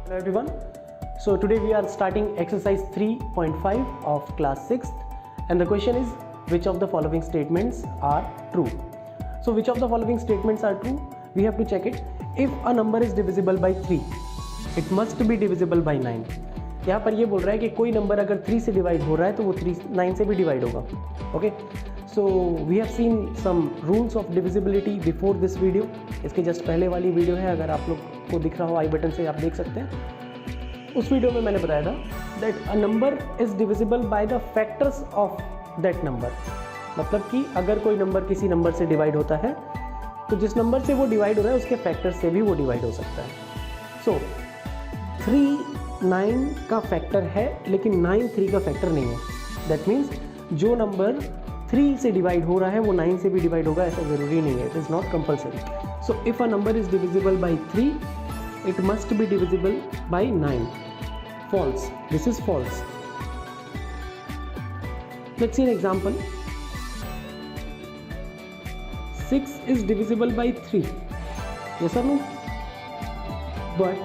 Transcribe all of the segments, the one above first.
Hello everyone. So today we are starting exercise 3.5 of class 6th and the question is which of the following statements are true. So which of the following statements are true? We have to check it. If a number is divisible by 3, it must be divisible by 9. यहाँ पर ये बोल रहा है कि कोई number अगर 3 से डिवाइड हो रहा है तो वो 9 से भी डिवाइड होगा. Okay, so we have seen some rules of divisibility before this video. इसके जस्ट पहले वाली वीडियो है, अगर आप लोग को दिख रहा हो आई बटन से आप देख सकते हैं. उस वीडियो में मैंने बताया था that a number is divisible by the factors of that number. मतलब कि अगर कोई नंबर किसी नंबर से डिवाइड होता है तो जिस नंबर से वो डिवाइड हो रहा है उसके फैक्टर से भी वो डिवाइड हो सकता है. सो 3 9 का फैक्टर है लेकिन 9 3 का फैक्टर नहीं है. दैट मीन्स जो नंबर 3 से डिवाइड हो रहा है वो 9 से भी डिवाइड होगा, ऐसा ज़रूरी नहीं है. It is not compulsory. So if a number is divisible by 3, it must be divisible by 9. False. This is false. Let's see an example. 6 is divisible by 3. Yes or no? But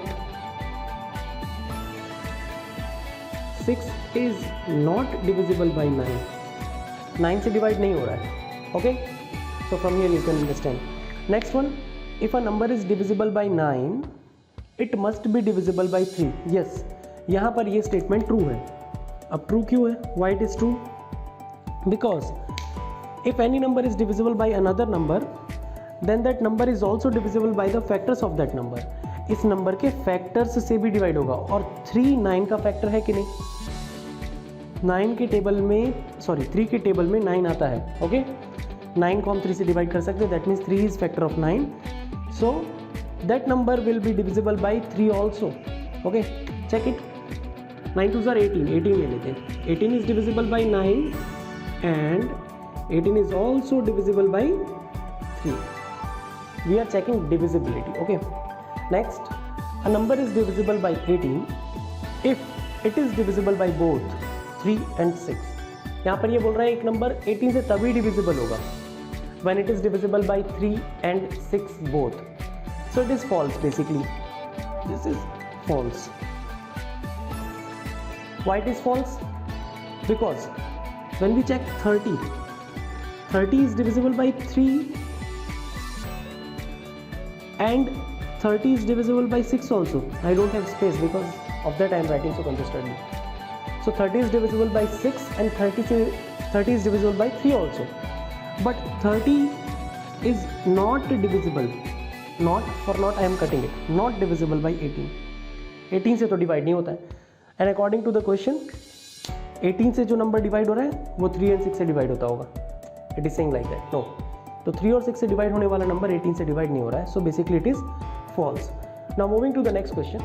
6 is not divisible by 9. 9 से divide नहीं हो रहा है. Okay? So from here you can understand. Next one. If a number is divisible by 9, it must be divisible by 3. Yes, यहाँ पर ये statement true है. अब ट्रू क्यों है? Why it is true? Because if any number is divisible by another number then that number is also divisible by the factors of that number. इस number के factors से भी डिवाइड होगा. और 3 9 का फैक्टर है कि नहीं? 9 के टेबल में 3 के टेबल में 9 आता है. ओके, 9 को हम 3 से डिवाइड कर सकते हैं. That means 3 is factor of 9. So that number will be divisible by 3 also. Okay, check it. 9 2s are 18. 18 ले लेते हैं. 18 is divisible by 9 and 18 is also divisible by 3. We are checking divisibility. Okay, next, a number is divisible by 18 if it is divisible by both 3 and 6. यहाँ पर ये बोल रहा है एक नंबर 18 से तभी डिविजिबल होगा when it is divisible by 3 and 6 both. So it is false basically. This is false. Why it is false? Because when we check 30 is divisible by 3 and 30 is divisible by 6 also. I don't have space because of that I am writing so consistently. So 30 is divisible by 6 and 30 is divisible by 3 also. But 30 is not divisible. Not for not I am cutting it. Not divisible by 18. 18 से तो divide नहीं होता है. And according to the question 18 से जो number divide हो रहा है वो 3 and 6 से डिवाइड होता होगा. It is saying like that. No, तो 3 और 6 से डिवाइड होने वाला नंबर 18 से डिवाइड नहीं हो रहा है. So basically it is false. Now moving to the next question.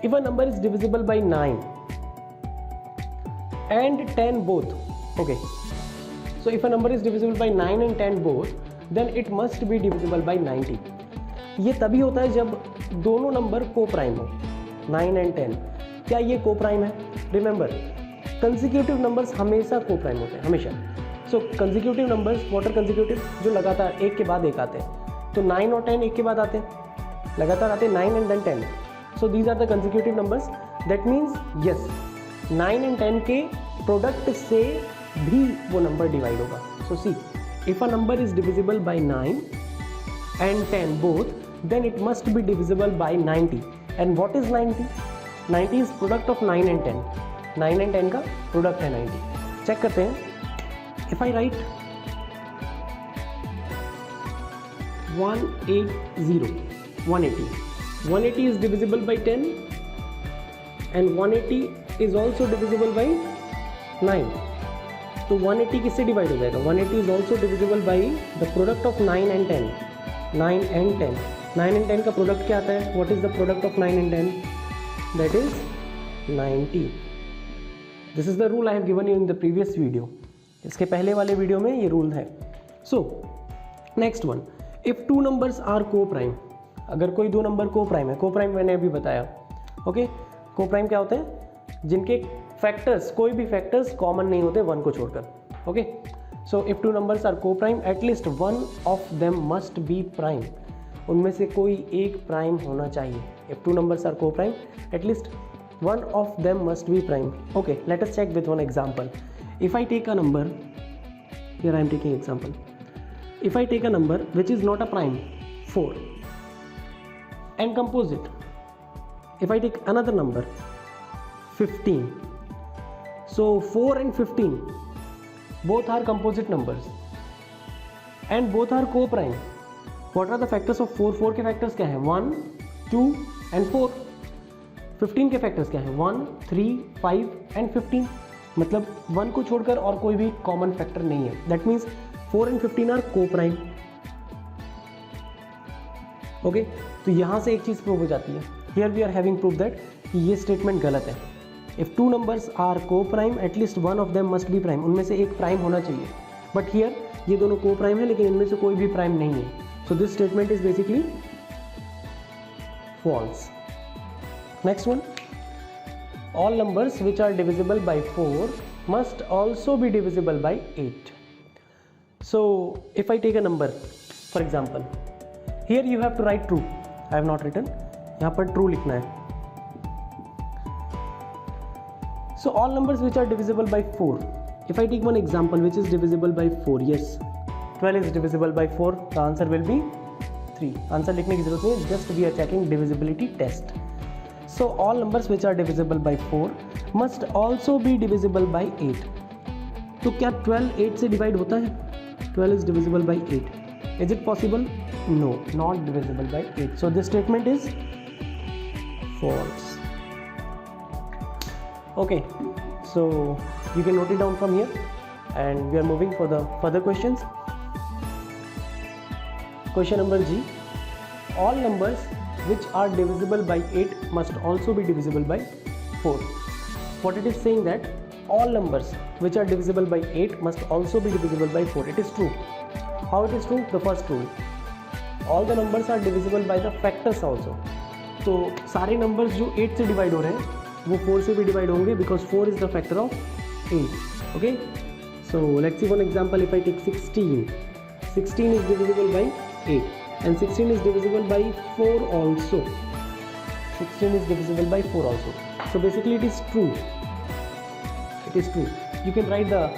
If a number is divisible by 9 and 10 both. Okay, so if a number is divisible by 9 and 10 both, then it must be divisible by 90. ये तभी होता है जब दोनों number को prime हो. 9 and 10, क्या ये को प्राइम है? रिमेंबर, कंसेक्यूटिव नंबर्स हमेशा को प्राइम होते हैं, हमेशा. So consecutive numbers, what are consecutive? जो लगातार एक के बाद एक आते हैं. तो 9 और 10 एक के बाद आते हैं, लगातार आते हैं 9 and then 10. So these are the consecutive numbers. That means yes, 9 and 10 के प्रोडक्ट से भी वो नंबर डिवाइड होगा. So see, if a number is divisible by 9 and 10 both, then it must be divisible by 90. And what is 90? 90 is product of 9 and 10. 9 and 10 का product है 90. Check करते हैं. If I write 180 is divisible by 10 and 180 is also divisible by 9. तो 180 किससे divide हो जाएगा? 180 is also divisible by the product of 9 and 10. 9 and 10. 9 and 10 का product क्या आता है? What is the product of 9 and 10? That is 90. This is the rule I have given you in the previous video. इसके पहले वाले video में ये rule है. So next one, if two numbers are co-prime. अगर कोई दो नंबर को-प्राइम है, को-प्राइम मैंने अभी बताया. ओके, को-प्राइम क्या होते हैं? जिनके फैक्टर्स, कोई भी फैक्टर्स कॉमन नहीं होते 1 को छोड़कर. Okay, So if two numbers are co-prime, at least one of them must be prime. उनमें से कोई एक प्राइम होना चाहिए. If two numbers are co-prime, at least one of them must be prime. Okay, let us check with one example. If I take a number, here I am taking example. If I take a number which is not a prime, 4, and compose it. If I take another number, 15. So 4 and 15 both are composite numbers and both are co-prime. What are the factors of 4? 4 के factors क्या है? 1, 2 and 4. 15 के factors क्या है? 1, 3, 5 and 15. मतलब 1 को छोड़कर और कोई भी common factor नहीं है. That means 4 and 15 are co-prime. Okay, तो यहाँ से एक चीज़ प्रूव हो जाती है. Here we are having proof that कि ये स्टेटमेंट गलत है. If two numbers are co-prime, at least one of them must be prime. उनमें से एक प्राइम होना चाहिए. But here ये दोनों co-prime है लेकिन इनमें से कोई भी प्राइम नहीं है. So this statement is basically false. Next one. All numbers which are divisible by 4 must also be divisible by 8. So if I take a number, for example, here you have to write true. I have not written. यहाँ पर true लिखना है. So all numbers which are divisible by 4. If I take one example which is divisible by 4, yes, 12 is divisible by 4. The answer will be 3. Answer लिखने की जरूरत नहीं है. Just we are checking divisibility test. So all numbers which are divisible by 4 must also be divisible by 8. तो क्या 12 8 से divide होता है? 12 is divisible by 8. Is it possible? No, not divisible by 8. So this statement is false. Okay, so you can note it down from here and we are moving for the further questions. Question number G. All numbers which are divisible by 8 must also be divisible by 4. What it is saying that all numbers which are divisible by 8 must also be divisible by 4. It is true. How it is true? The first rule. All the numbers are divisible by the factors also. तो सारे numbers जो 8 से divide हो रहे हैं वो 4 से भी divide होंगे because 4 is the factor of 8. Okay, so let's see one example. If I take 16, 16 is divisible by 8 and 16 is divisible by 4 also. 16 is divisible by 4 also. So basically it is true. It is true. You can write the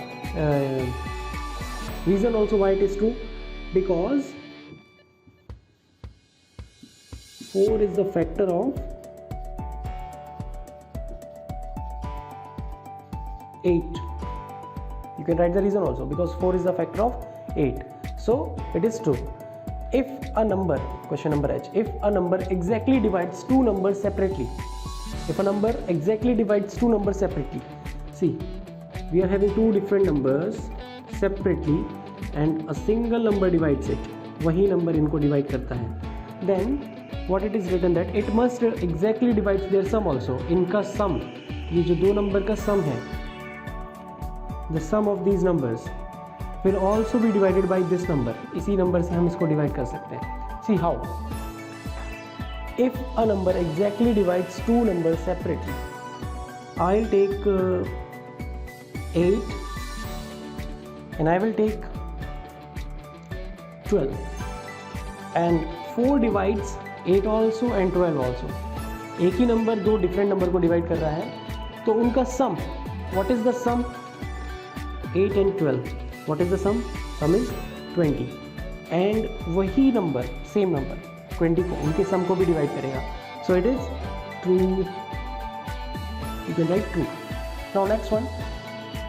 reason also why it is true, because 4 is the factor of 8. You can write the reason also because 4 is the factor of 8. So it is true. If a number, question number H, if a number exactly divides two numbers separately, if a number exactly divides two numbers separately, see, we are having two different numbers separately and a single number divides it, वही number इनको divide करता है, then what it is written that it must exactly divides their sum also. इनका sum, ये जो दो number का sum है, the sum of these numbers will also be divided by this number. इसी number से हम इसको divide कर सकते हैं. See how? If a number exactly divides two numbers separately, I'll take 8 and I will take 12, and 4 divides 8 also and 12 also. एक ही number दो different number को divide कर रहा है, तो उनका sum, what is the sum? 8 and 12. What is the sum? Sum is 20. And वही number, same number, 20 को उनके sum को भी divide करेगा. So it is true. You can write true. Now next one.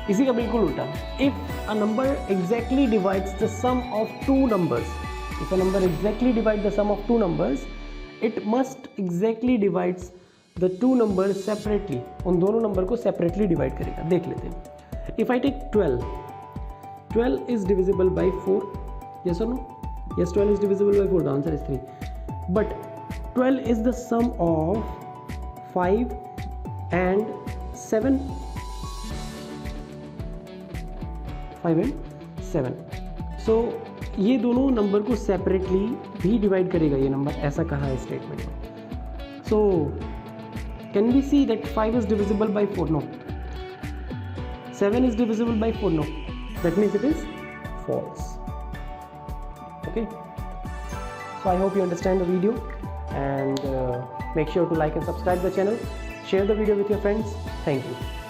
इसी का बिल्कुल उल्टा. If a number exactly divides the sum of two numbers, if a number exactly divides the sum of two numbers, it must exactly divides the two numbers separately. उन दोनों number को separately divide करेगा. देख लेते हैं. If I take 12, 12 is divisible by 4. Yes or no? Yes, 12 is divisible by 4. The answer is 3. But 12 is the sum of 5 and 7. 5 and 7. So ये दोनों number को सेपरेटली भी डिवाइड करेगा ये नंबर, ऐसा कहा है स्टेटमेंट में. So can we see that 5 is divisible by 4? No. 7 is divisible by 4? No. That means it is false. Okay. So I hope you understand the video, and make sure to like and subscribe the channel. Share the video with your friends. Thank you.